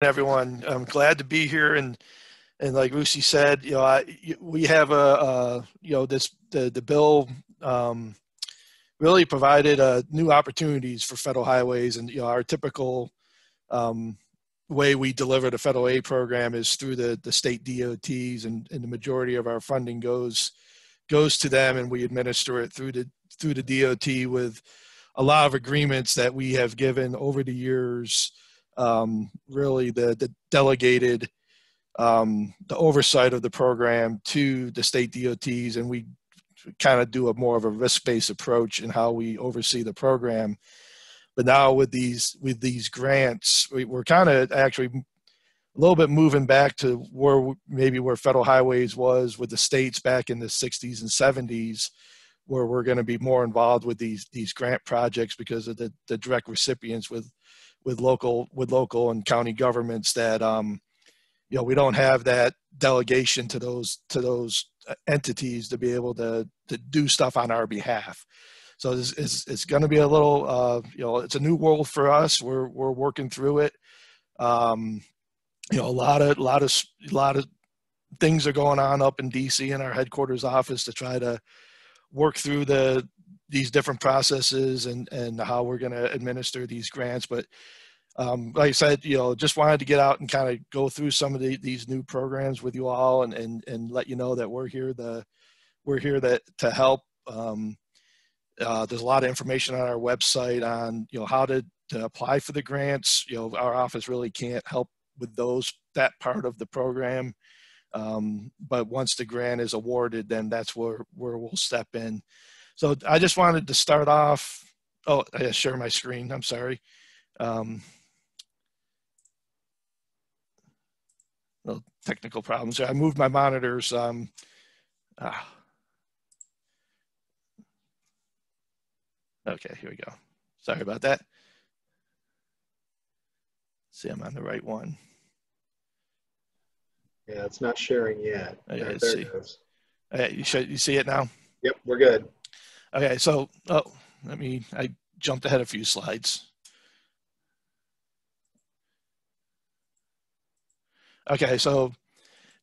Everyone. I'm glad to be here, and like Lucy said, we have the bill really provided new opportunities for federal highways, and our typical um, way we deliver the federal aid program is through the state DOTs, and the majority of our funding goes to them, and we administer it through the DOT with a lot of agreements that we have given over the years. Really, the delegated the oversight of the program to the state DOTs, and we kind of do a more of a risk-based approach in how we oversee the program. But now with these grants, we're kind of actually a little bit moving back to where federal highways was with the states back in the 60s and 70s, where we're going to be more involved with these grant projects because of the direct recipients with local and county governments that we don't have that delegation to those entities to be able to do stuff on our behalf. So it's going to be a little it's a new world for us. We're working through it. A lot of things are going on up in DC in our headquarters office to try to work through these different processes and how we're going to administer these grants. But like I said, just wanted to get out and kind of go through some of these new programs with you all, and let you know that we're here to help. There's a lot of information on our website on how to apply for the grants. Our office really can't help with that part of the program. But once the grant is awarded, then that's where we'll step in. So I just wanted to start off. Oh, I share my screen. I'm sorry. No technical problems. I moved my monitors. Okay, here we go. Sorry about that. Let's see, I'm on the right one. Yeah, it's not sharing yet. Okay, there let's see. It goes. You see it now? Yep, we're good. Okay, so I jumped ahead a few slides. Okay, so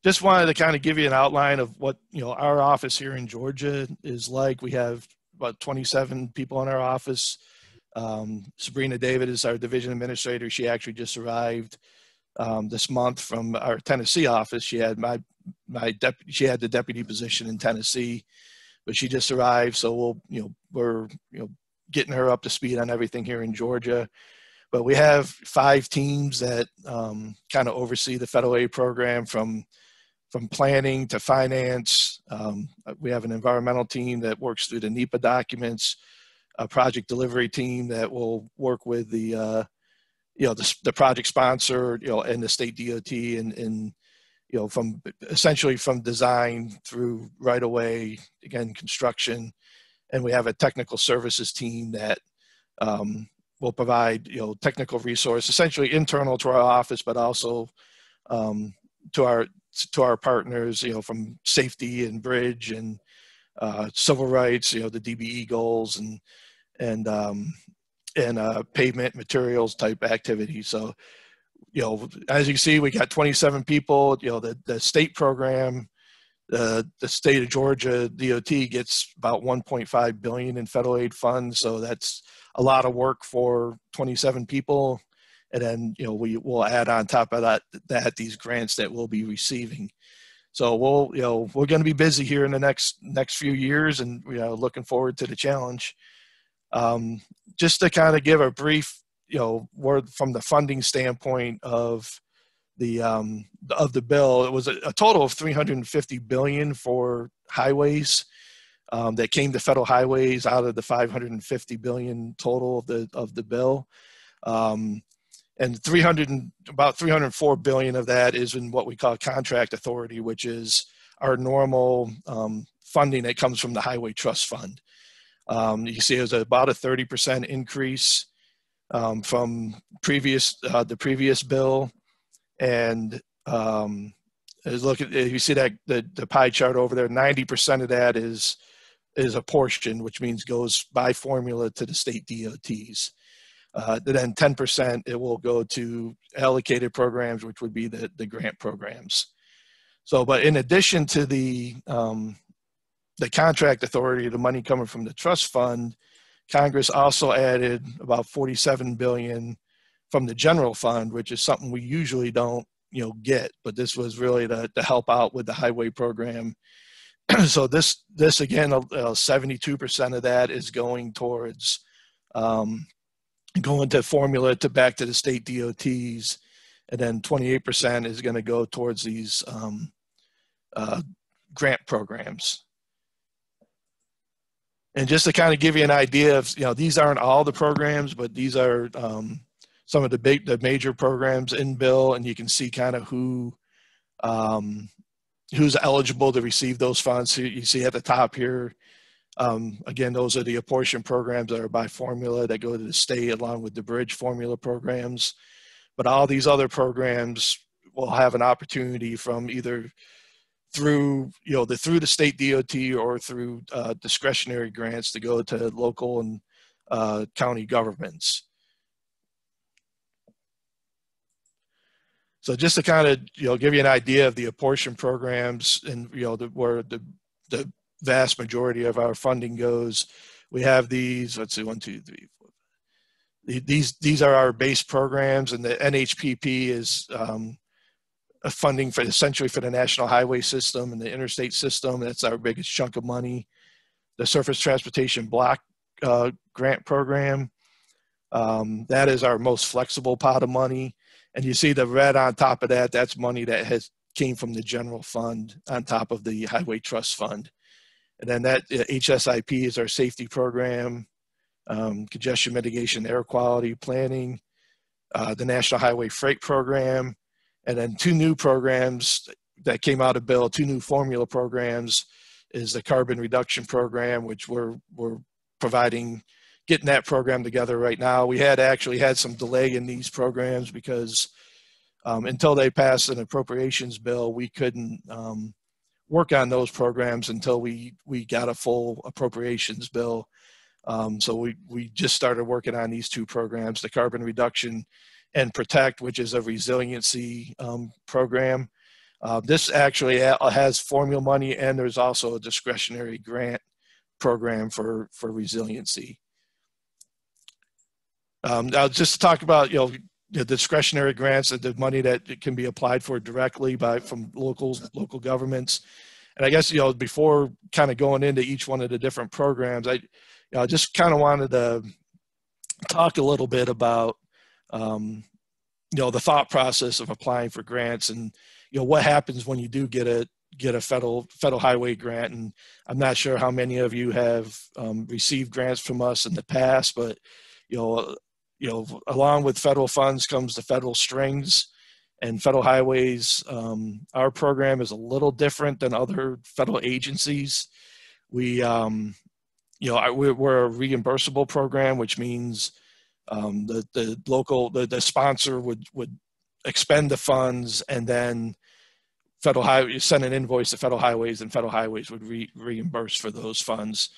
just wanted to kind of give you an outline of what our office here in Georgia is like. We have about 27 people in our office. Sabrina David is our division administrator. She actually just arrived this month from our Tennessee office. She had she had the deputy position in Tennessee, but she just arrived. So we're getting her up to speed on everything here in Georgia. But we have 5 teams that kind of oversee the federal aid program from planning to finance. We have an environmental team that works through the NEPA documents, a project delivery team that will work with the project sponsor, and the state DOT, and from essentially from design through right away, again, construction. And we have a technical services team that will provide, technical resource, essentially internal to our office, but also to our partners, from safety and bridge and civil rights, the DBE goals and pavement materials type activities. So, as you can see, we got 27 people. The state program, the state of Georgia DOT gets about $1.5 billion in federal aid funds. So that's a lot of work for 27 people. And then, we will add on top of that these grants that we'll be receiving. So we're going to be busy here in the next few years, and looking forward to the challenge. Just to kind of give a brief, word from the funding standpoint of the bill, it was a total of $350 billion for highways that came to federal highways out of the $550 billion total of the bill. And about $304 billion of that is in what we call contract authority, which is our normal funding that comes from the Highway Trust Fund. You see, it was about a 30% increase from the previous bill, and you see that the pie chart over there, 90% of that is a portion, which means goes by formula to the state DOTs. Then 10% it will go to allocated programs, which would be the grant programs. So, but in addition to the contract authority, the money coming from the trust fund, Congress also added about $47 billion from the general fund, which is something we usually don't, get. But this was really to help out with the highway program. So this again, 72% of that is going towards going to formula to back to the state DOTs, and then 28% is going to go towards these grant programs. And just to kind of give you an idea of, these aren't all the programs, but these are some of the major programs in bill, and you can see kind of who's eligible to receive those funds. So you see at the top here, again, those are the apportion programs that are by formula that go to the state, along with the bridge formula programs. But all these other programs will have an opportunity from either through the state DOT or through discretionary grants to go to local and county governments. So just to kind of give you an idea of the apportion programs and where the vast majority of our funding goes, we have these. Let's see, 1, 2, 3, 4. These are our base programs, and the NHPP is funding for essentially for the national highway system and the interstate system. That's our biggest chunk of money. The surface transportation block grant program, that is our most flexible pot of money. And you see the red on top of that, that's money that came from the general fund on top of the highway trust fund. And then that HSIP is our safety program, congestion mitigation, air quality planning, the National Highway Freight Program, and then 2 new programs that came out of bill, 2 new formula programs, is the carbon reduction program, which we're getting that program together right now. We actually had some delay in these programs because until they passed an appropriations bill, we couldn't work on those programs until we got a full appropriations bill. So we just started working on these 2 programs, the carbon reduction and protect, which is a resiliency program. This actually has formula money, and there's also a discretionary grant program for resiliency. Now, just to talk about the discretionary grants and the money that can be applied for directly from local governments. And I guess before kind of going into each one of the different programs, I just kind of wanted to talk a little bit about the thought process of applying for grants, and what happens when you do get a federal highway grant. And I'm not sure how many of you have received grants from us in the past, but along with federal funds comes the federal strings, and federal highways. Our program is a little different than other federal agencies. We're a reimbursable program, which means the sponsor would expend the funds, and then federal highway send an invoice to federal highways, and federal highways would reimburse for those funds.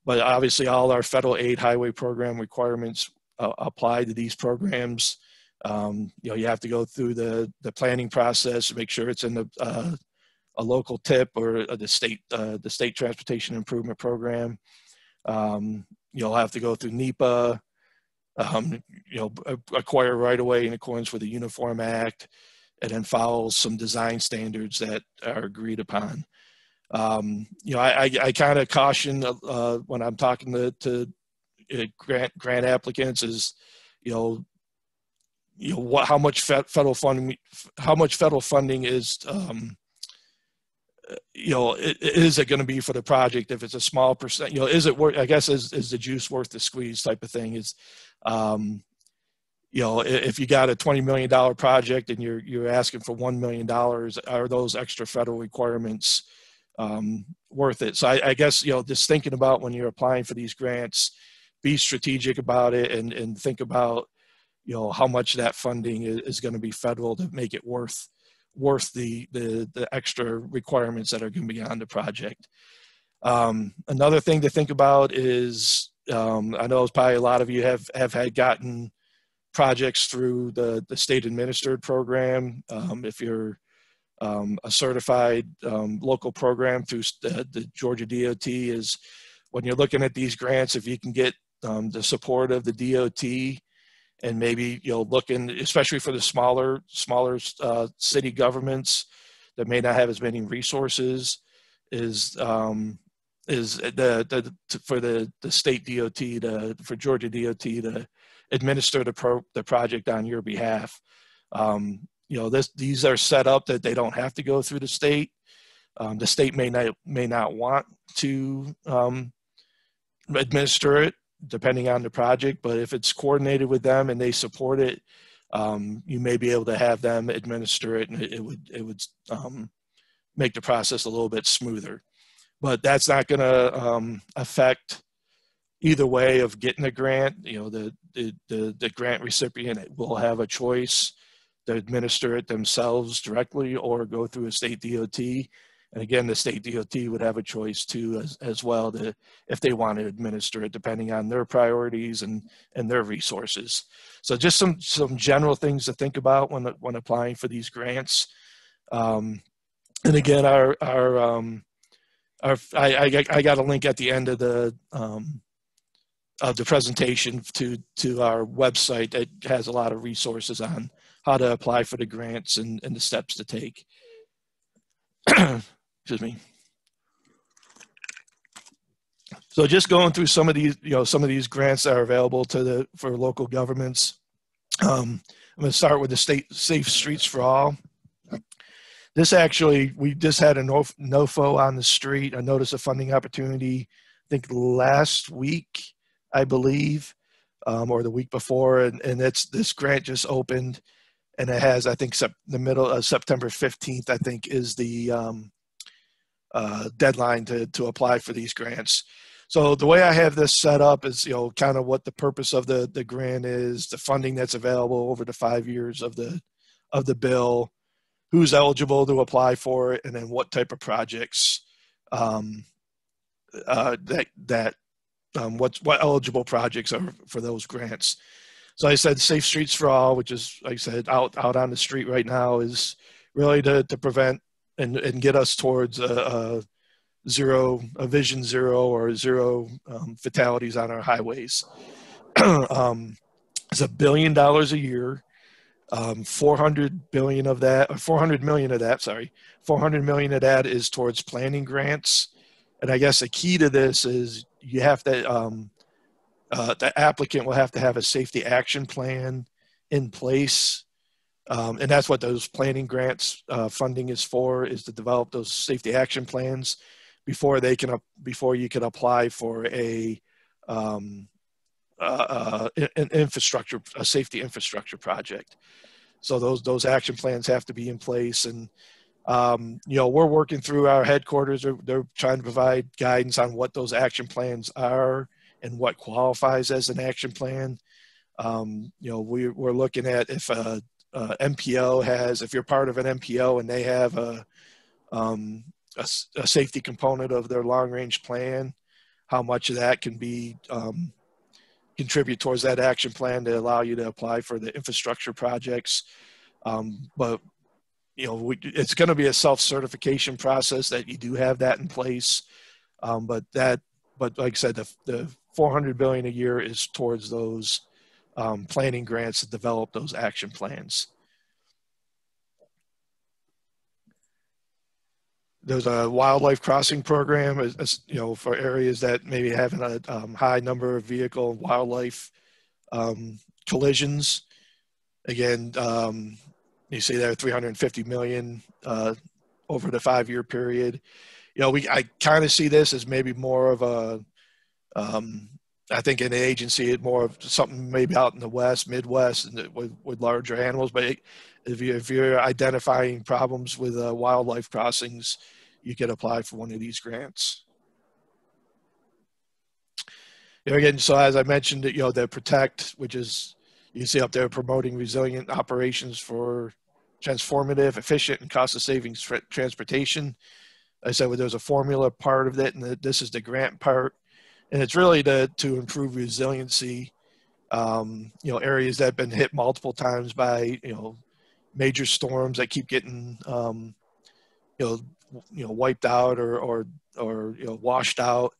But obviously, all our federal aid highway program requirements apply to these programs. You have to go through the planning process to make sure it's in a local TIP or the state transportation improvement program. You'll have to go through NEPA, acquire right away in accordance with the Uniform Act, and then follow some design standards that are agreed upon. I kind of caution when I'm talking to grant applicants is, how much federal funding is, is it going to be for the project? If it's a small percent, is it worth? I guess is the juice worth the squeeze type of thing. Is, if you got a $20 million project and you're asking for $1 million, are those extra federal requirements worth it? So I guess just thinking about when you're applying for these grants, be strategic about it and think about how much that funding is going to be federal to make it worth the extra requirements that are going to be on the project. Another thing to think about is, I know probably a lot of you have had gotten projects through the state administered program. If you're a certified local program through the Georgia DOT, is when you're looking at these grants, if you can get the support of the DOT, and maybe looking, especially for the smaller city governments that may not have as many resources, is for the state DOT for Georgia DOT to administer the project on your behalf. These are set up that they don't have to go through the state. The state may not want to administer it, depending on the project, but if it's coordinated with them and they support it, you may be able to have them administer it, and it would make the process a little bit smoother. But that's not going to affect either way of getting a grant. The grant recipient will have a choice to administer it themselves directly or go through a state DOT. And again, the state DOT would have a choice too as well if they want to administer it, depending on their priorities and their resources. So just some general things to think about when applying for these grants. And again, I got a link at the end of the presentation to our website that has a lot of resources on how to apply for the grants and the steps to take. Excuse me. So just going through some of these grants that are available for local governments. I'm going to start with the state Safe Streets for All. This actually, we just had a NOFO on the street, a notice of funding opportunity, I think last week, I believe, or the week before, and this grant just opened, and it has, I think, the middle of September 15th, I think, is the deadline to apply for these grants. So the way I have this set up is, kind of what the purpose of the grant is, the funding that's available over the 5 years of the bill, who's eligible to apply for it, and then what type of projects what eligible projects are for those grants. So I said Safe Streets for All, which is, like I said, out on the street right now, is really to prevent and get us towards a vision zero or zero fatalities on our highways. It's $1 billion a year. 400 million of that is towards planning grants. And I guess the key to this is you have to, the applicant will have to have a safety action plan in place. And that's what those planning grants funding is for, is to develop those safety action plans before you can apply for an safety infrastructure project. So those action plans have to be in place. And we're working through our headquarters. They're trying to provide guidance on what those action plans are and what qualifies as an action plan. We're looking at if a MPO if you're part of an MPO and they have a safety component of their long-range plan, how much of that can be contribute towards that action plan to allow you to apply for the infrastructure projects. But it's going to be a self-certification process that you do have that in place. But like I said, the $400 billion a year is towards those planning grants to develop those action plans. There's a wildlife crossing program, for areas that maybe having a high number of vehicle and wildlife collisions. Again, you see there 350 million over the 5-year period. I kind of see this as maybe more of a, I think in the agency, it's more of something maybe out in the West, Midwest, and with larger animals. But if you're identifying problems with wildlife crossings, you could apply for one of these grants. Again, so as I mentioned, the PROTECT, which is, you see up there, promoting resilient operations for transformative, efficient, and cost-saving transportation. I said, there's a formula part of it, and this is the grant part. And it's really to improve resiliency you know, areas that have been hit multiple times by, you know, major storms that keep getting, you know, wiped out or you know, washed out,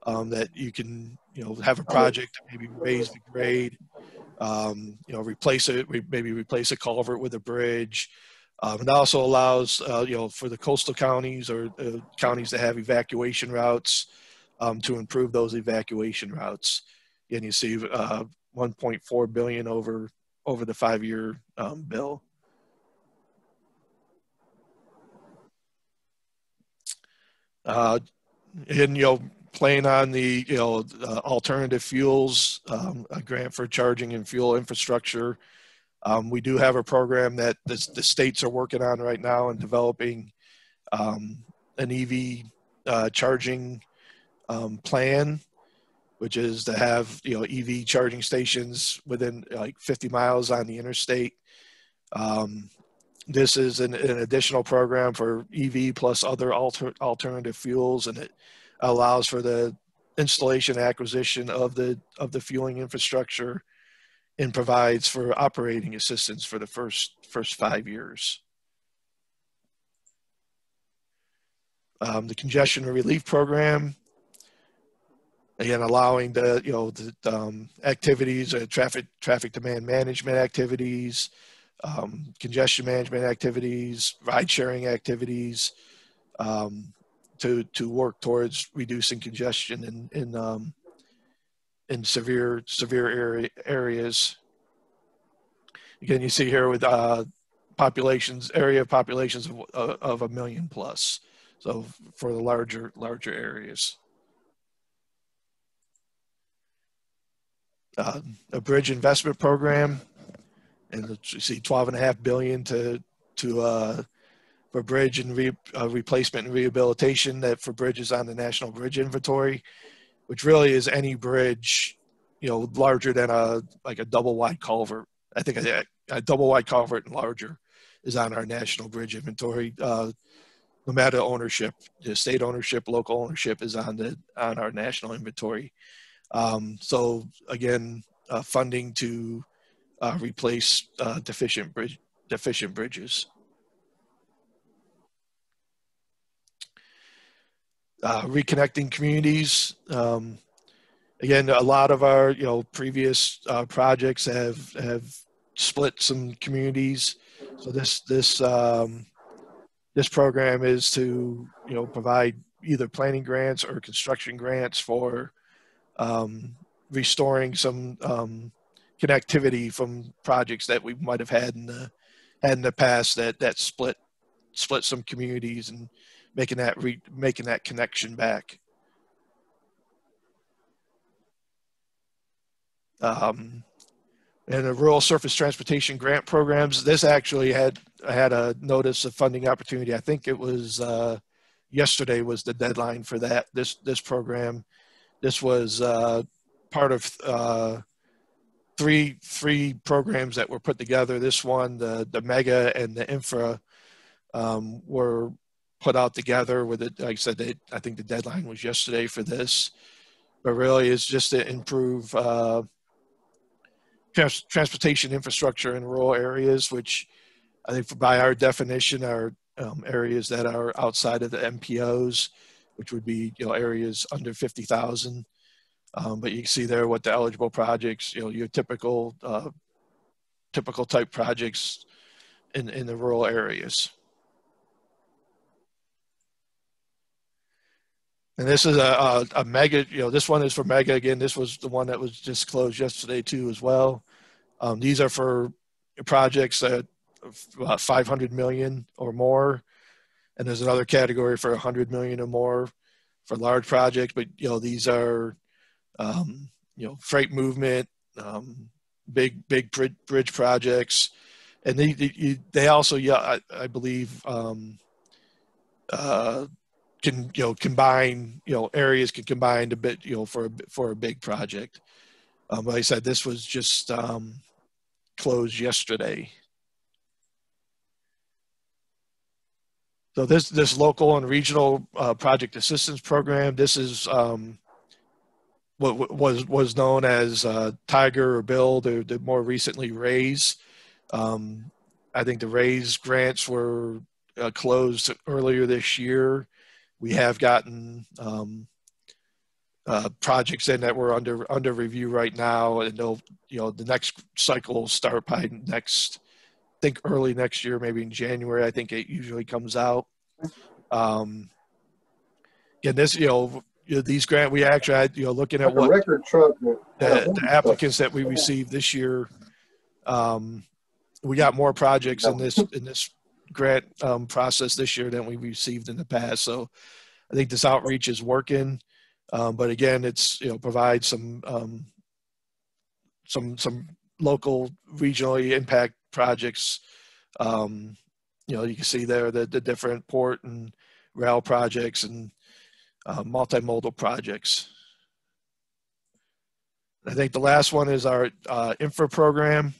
that you can, you know, have a project to maybe raise the grade, you know, replace it, maybe replace a culvert with a bridge. It also allows, you know, for the coastal counties or counties that have evacuation routes, to improve those evacuation routes. And you see 1.4 billion over the 5-year bill. And, you know, playing on the, you know, alternative fuels, a grant for charging and fuel infrastructure. We do have a program that the states are working on right now and developing an EV charging plan, which is to have, you know, EV charging stations within like 50 miles on the interstate. This is an additional program for EV plus other alternative fuels, and it allows for the installation and acquisition of the fueling infrastructure, and provides for operating assistance for the first 5 years. The congestion relief program, again, allowing the, you know, the activities, traffic demand management activities, congestion management activities, ride sharing activities, to work towards reducing congestion in severe areas. Again, you see here with area populations of 1 million plus. So for the larger areas. A bridge investment program, and you see 12.5 billion for bridge and replacement and rehabilitation, that for bridges on the National Bridge Inventory, which really is any bridge, you know, larger than like a double wide culvert. I think a double wide culvert and larger is on our National Bridge Inventory. No matter ownership, the state ownership, local ownership is on our national inventory. So again, funding to replace deficient bridges. Reconnecting communities. Again, a lot of our, you know, previous projects have split some communities. So this program is to, you know, provide either planning grants or construction grants for restoring some connectivity from projects that we might have had in the past that split some communities, and making that connection back. And the rural surface transportation grant programs, this actually had a notice of funding opportunity. I think it was yesterday was the deadline for that. This program, this was part of three programs that were put together. This one, the mega and the infra, were put out together with it. Like I said, I think the deadline was yesterday for this, but really it's just to improve transportation infrastructure in rural areas, which I think by our definition are areas that are outside of the MPOs, which would be, you know, areas under 50,000. But you can see there what the eligible projects, you know, your typical type projects in the rural areas. And this is a mega, you know, this one is for mega. Again, this was the one that was disclosed yesterday too as well. These are for projects that 500 million or more. And there's another category for 100 million or more for large projects. But, you know, these are, you know, freight movement, big bridge projects. And they also, yeah, I believe, can, you know, combine, you know, areas can combine a bit, you know, for a big project. Like I said, this was just closed yesterday. So this local and regional project assistance program, this is what was known as Tiger or Bill, the more recently Rays. I think the Rays grants were closed earlier this year. We have gotten projects in that we're under review right now, and they'll, the next cycle will start by I think early next year, maybe in January. I think it usually comes out. And this, these we actually had, looking at what record truck, the applicants that we received this year, we got more projects in this grant process this year than we received in the past. So I think this outreach is working. But again, it's, provides some local regionally impact projects. You can see there the different port and rail projects and multimodal projects. I think the last one is our infra program.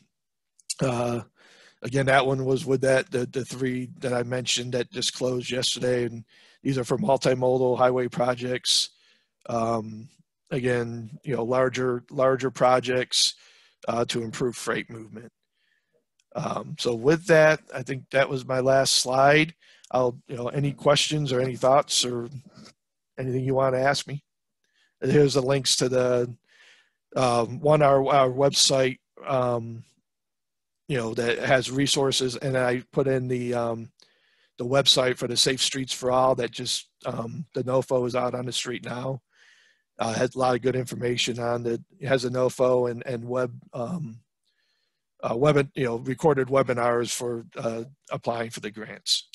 Again, that one was with the three that I mentioned that just closed yesterday, and these are for multimodal highway projects. Again, larger projects to improve freight movement. So with that, I think that was my last slide. Any questions or any thoughts or anything you want to ask me? And here's the links to the our website, that has resources, and I put in the website for the Safe Streets for All that just the NOFO is out on the street now. Has a lot of good information on it. It has a NOFO and web recorded webinars for applying for the grants.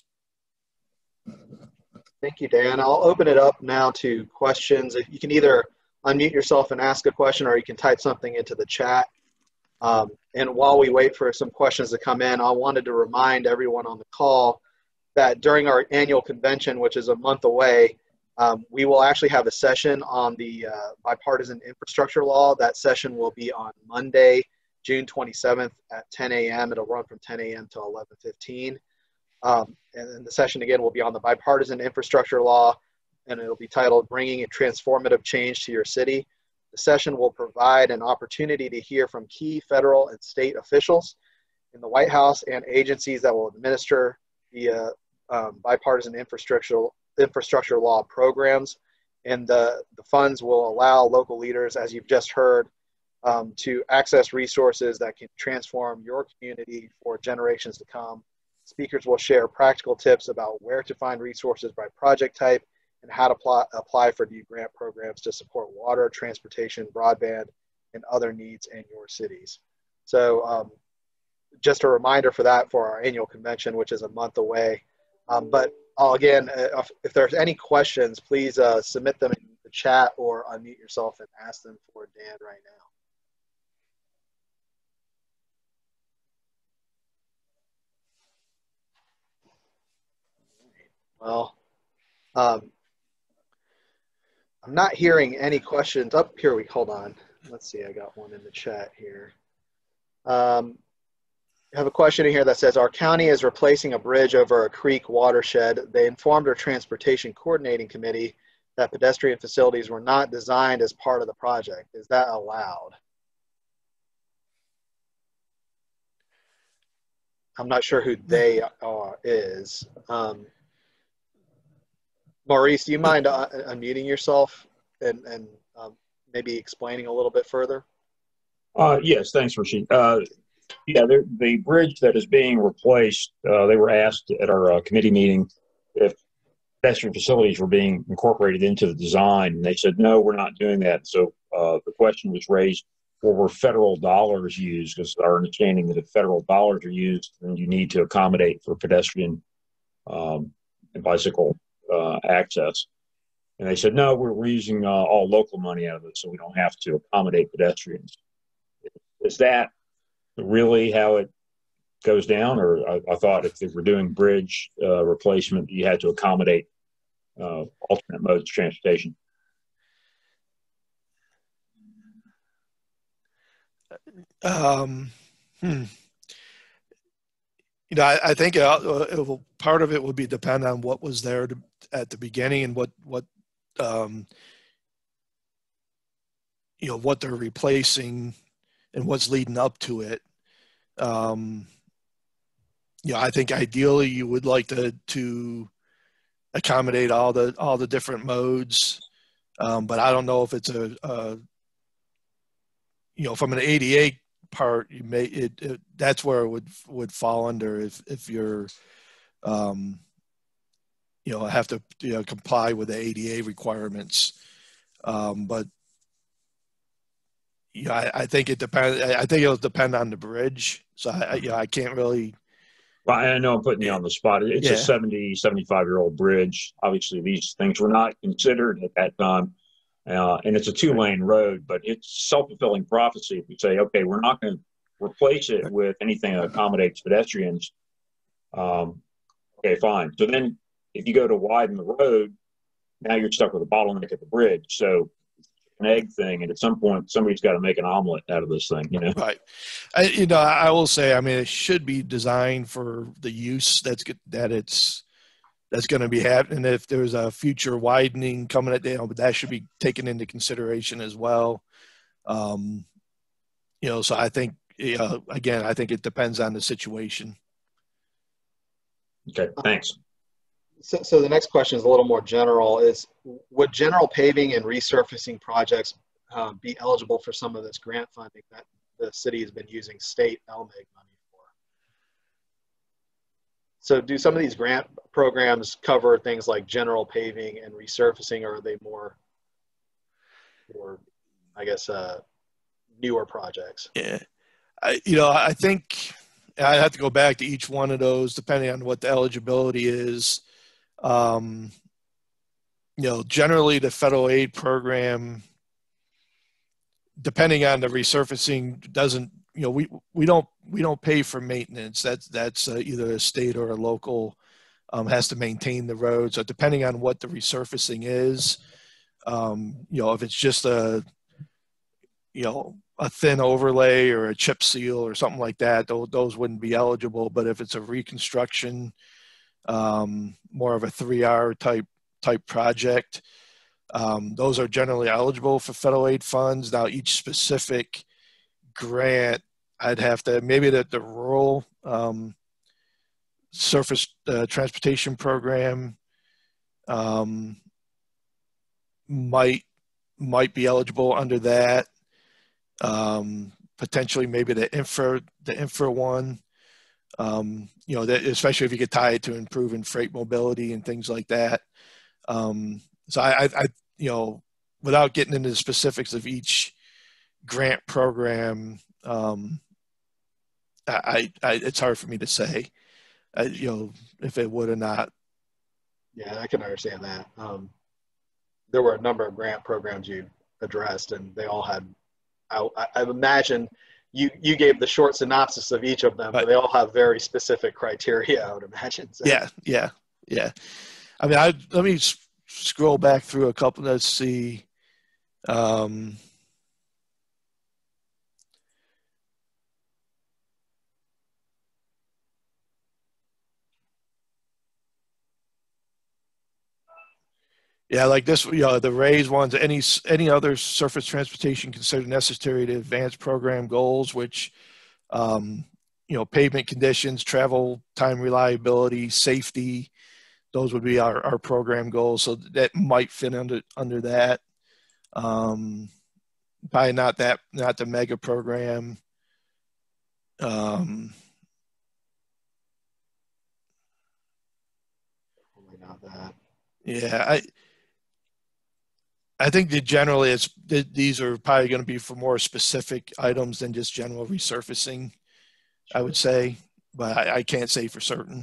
Thank you, Dan. I'll open it up now to questions. If you can either unmute yourself and ask a question, or you can type something into the chat. And while we wait for some questions to come in, I wanted to remind everyone on the call that during our annual convention, which is a month away, we will actually have a session on the Bipartisan Infrastructure Law. That session will be on Monday, June 27th at 10 a.m. It'll run from 10 a.m. to 11:15. And then the session again will be on the Bipartisan Infrastructure Law, and it'll be titled Bringing a Transformative Change to Your City. The session will provide an opportunity to hear from key federal and state officials in the White House and agencies that will administer the Bipartisan Infrastructure Law programs. And the funds will allow local leaders, as you've just heard, to access resources that can transform your community for generations to come. Speakers will share practical tips about where to find resources by project type and how to apply for new grant programs to support water, transportation, broadband, and other needs in your cities. So just a reminder for that for our annual convention, which is a month away. But again, if there's any questions, please submit them in the chat or unmute yourself and ask them for Dan right now. Well, I'm not hearing any questions. Up here, hold on. Let's see, I got one in the chat here. I have a question in here that says, our county is replacing a bridge over a creek watershed. They informed our transportation coordinating committee that pedestrian facilities were not designed as part of the project. Is that allowed? I'm not sure who they is. Maurice, do you mind unmuting yourself and maybe explaining a little bit further? Yes, thanks, Rashid. Yeah, the bridge that is being replaced, they were asked at our committee meeting if pedestrian facilities were being incorporated into the design, and they said, no, we're not doing that. So the question was raised, well, were federal dollars used? Because our understanding that if federal dollars are used, then you need to accommodate for pedestrian and bicycle access. And they said, no, we're using all local money out of it, so we don't have to accommodate pedestrians. Is that really how it goes down? Or I thought if they were doing bridge replacement, you had to accommodate alternate modes of transportation. I think part of it would be depend on what was there at the beginning and what what they're replacing and what's leading up to it. I think ideally you would like to accommodate all the different modes, but I don't know if it's from an ADA part, that's where it would fall under if you're have to comply with the ADA requirements. But I think it depends. I think it'll depend on the bridge. So I can't really. Well, I know I'm putting you on the spot. It's a 75-year-old bridge. Obviously, these things were not considered at that time. And it's a 2-lane road, but it's self-fulfilling prophecy. If we say, okay, we're not going to replace it with anything that accommodates pedestrians, okay, fine. So then if you go to widen the road, now you're stuck with a bottleneck at the bridge. So an egg thing, and at some point somebody's got to make an omelet out of this thing, Right. I will say, it should be designed for the use that's going to be happening. If there's a future widening coming at that should be taken into consideration as well. So I think, again, I think it depends on the situation. Okay, thanks. So the next question is a little more general. Would general paving and resurfacing projects be eligible for some of this grant funding that the city has been using state LMIG money for? So do some of these grant programs cover things like general paving and resurfacing, or are they more I guess, newer projects? Yeah. I think I have to go back to each one of those depending on what the eligibility is. Generally the federal aid program, depending on the resurfacing, doesn't, we don't pay for maintenance. That's either a state or a local has to maintain the road. So depending on what the resurfacing is, if it's just a thin overlay or a chip seal or something like that, those wouldn't be eligible. But if it's a reconstruction, more of a 3R type project, those are generally eligible for federal aid funds. Now, each specific grant, I'd have to, maybe the rural surface transportation program might be eligible under that. Potentially maybe the infra one. Especially if you could tie it to improving freight mobility and things like that. So I without getting into the specifics of each grant program, it's hard for me to say, if it would or not. Yeah, I can understand that. There were a number of grant programs you addressed, and they all had, I imagine, you gave the short synopsis of each of them, but they all have very specific criteria, I would imagine. So. Yeah. Let me scroll back through a couple. Let's see. Yeah, like this, the raised ones, any other surface transportation considered necessary to advance program goals, which, pavement conditions, travel time reliability, safety, those would be our program goals. So that might fit under that. Probably not the mega program. Probably not that. Yeah, I think that generally these are probably going to be for more specific items than just general resurfacing, I would say, but I can't say for certain.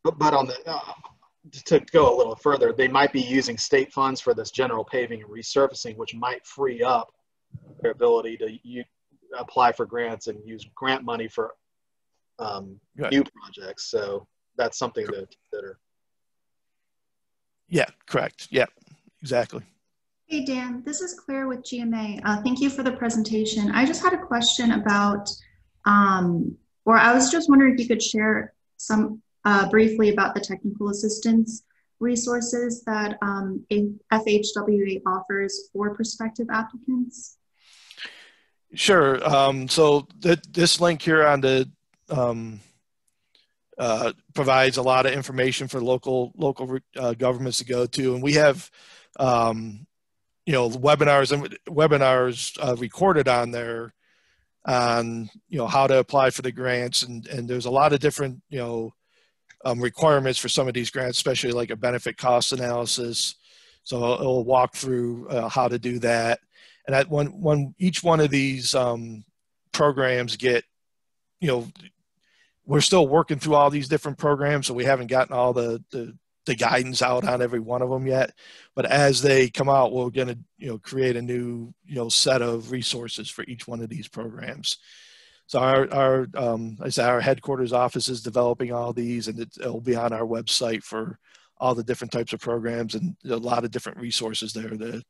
But on the to go a little further, they might be using state funds for this general paving and resurfacing, which might free up their ability to apply for grants and use grant money for new projects. So that's something to consider. Yeah, correct. Yeah, exactly. Hey, Dan, this is Claire with GMA. Thank you for the presentation. I just had a question about, or I was just wondering if you could share some briefly about the technical assistance resources that FHWA offers for prospective applicants. Sure. So this link here on the provides a lot of information for local governments to go to, and we have webinars recorded on there on how to apply for the grants, and there's a lot of different requirements for some of these grants, especially like a benefit cost analysis. So it'll walk through how to do that. And when each one of these programs get, we're still working through all these different programs, so we haven't gotten all the guidance out on every one of them yet. But as they come out, we're going to create a new set of resources for each one of these programs. So our headquarters office is developing all these, and it'll be on our website for all the different types of programs, and a lot of different resources there to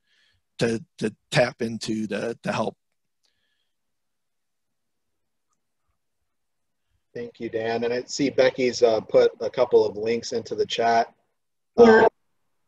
tap into to help. Thank you, Dan. And I see Becky's put a couple of links into the chat. Yeah,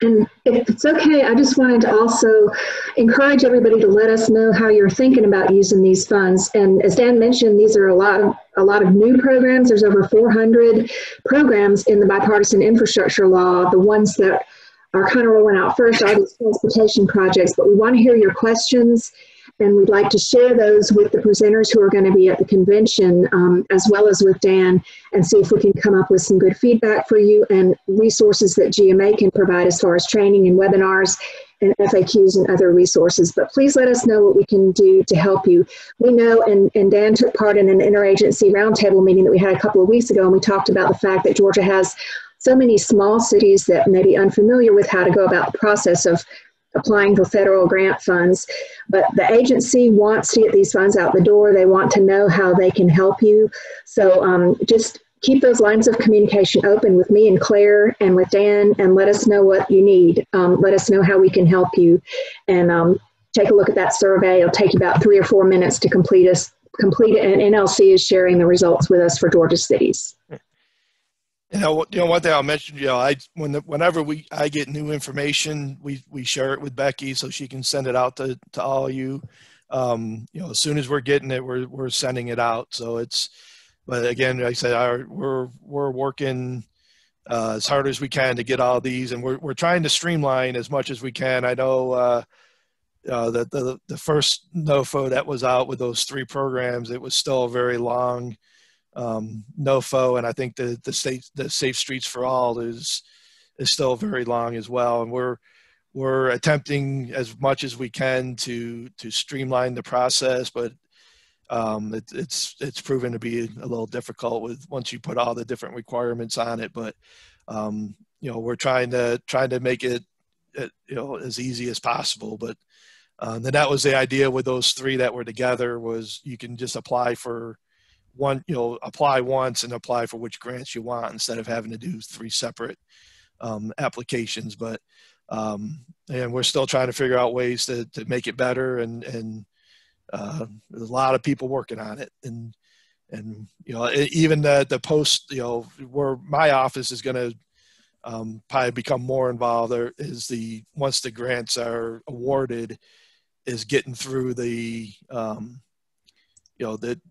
and if it's okay, I just wanted to also encourage everybody to let us know how you're thinking about using these funds. And as Dan mentioned, these are a lot of new programs. There's over 400 programs in the Bipartisan Infrastructure Law. The ones that are kind of rolling out first are these transportation projects, but we want to hear your questions, and we'd like to share those with the presenters who are going to be at the convention, as well as with Dan, and see if we can come up with some good feedback for you and resources that GMA can provide as far as training and webinars and FAQs and other resources. But please let us know what we can do to help you. We know, and Dan took part in an interagency roundtable meeting that we had a couple of weeks ago, and we talked about the fact that Georgia has so many small cities that may be unfamiliar with how to go about the process of applying for federal grant funds. But the agency wants to get these funds out the door. They want to know how they can help you. So just keep those lines of communication open with me and Claire and with Dan, and let us know what you need. Let us know how we can help you. And take a look at that survey. It'll take you about 3 or 4 minutes to complete it, and NLC is sharing the results with us for Georgia cities. One thing I'll mention, whenever I get new information, we share it with Becky so she can send it out to all of you. As soon as we're getting it, we're sending it out. So but again, like I said, we're working as hard as we can to get all these, and we're trying to streamline as much as we can. I know that the first NOFO that was out with those 3 programs, it was still a very long NOFO, and I think the Safe Streets for All is still very long as well. And we're attempting as much as we can to streamline the process, but it's proven to be a little difficult once you put all the different requirements on it. But we're trying to make it as easy as possible. But then that was the idea with those 3 that were together, was you can just apply for one, apply once and apply for which grants you want, instead of having to do 3 separate applications. But and we're still trying to figure out ways to make it better, and there's a lot of people working on it. And even the post, where my office is going to probably become more involved, there is once the grants are awarded, is getting through the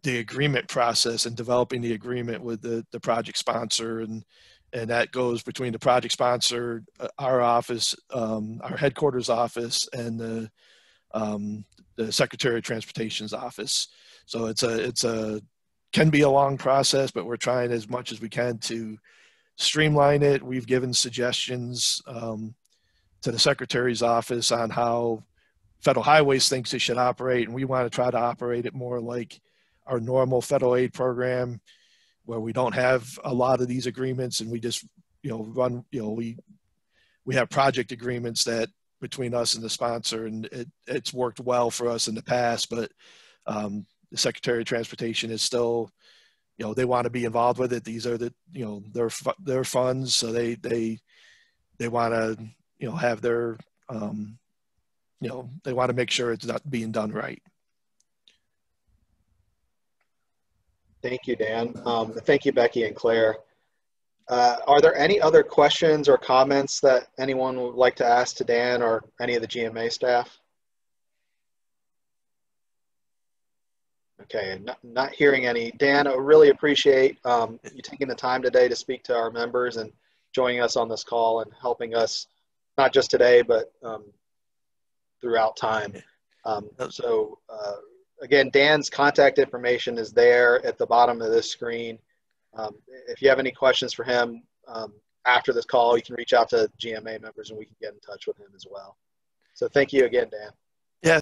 agreement process and developing the agreement with the project sponsor, and that goes between the project sponsor, our office, our headquarters office, and the Secretary of Transportation's office. So it's can be a long process, but we're trying as much as we can to streamline it. We've given suggestions to the Secretary's office on how Federal Highways thinks it should operate, and we want to try to operate it more like our normal federal aid program, where we don't have a lot of these agreements, and we just run, we have project agreements that between us and the sponsor, and it's worked well for us in the past. But the Secretary of Transportation is still, they want to be involved with it. These are their funds, so they want to have their they want to make sure it's not being done right. Thank you, Dan. Thank you, Becky and Claire. Are there any other questions or comments that anyone would like to ask to Dan or any of the GMA staff? Okay, and not hearing any. Dan, I really appreciate you taking the time today to speak to our members and joining us on this call and helping us, not just today, but throughout time. Again, Dan's contact information is there at the bottom of this screen. If you have any questions for him after this call, you can reach out to GMA members and we can get in touch with him as well. So thank you again, Dan.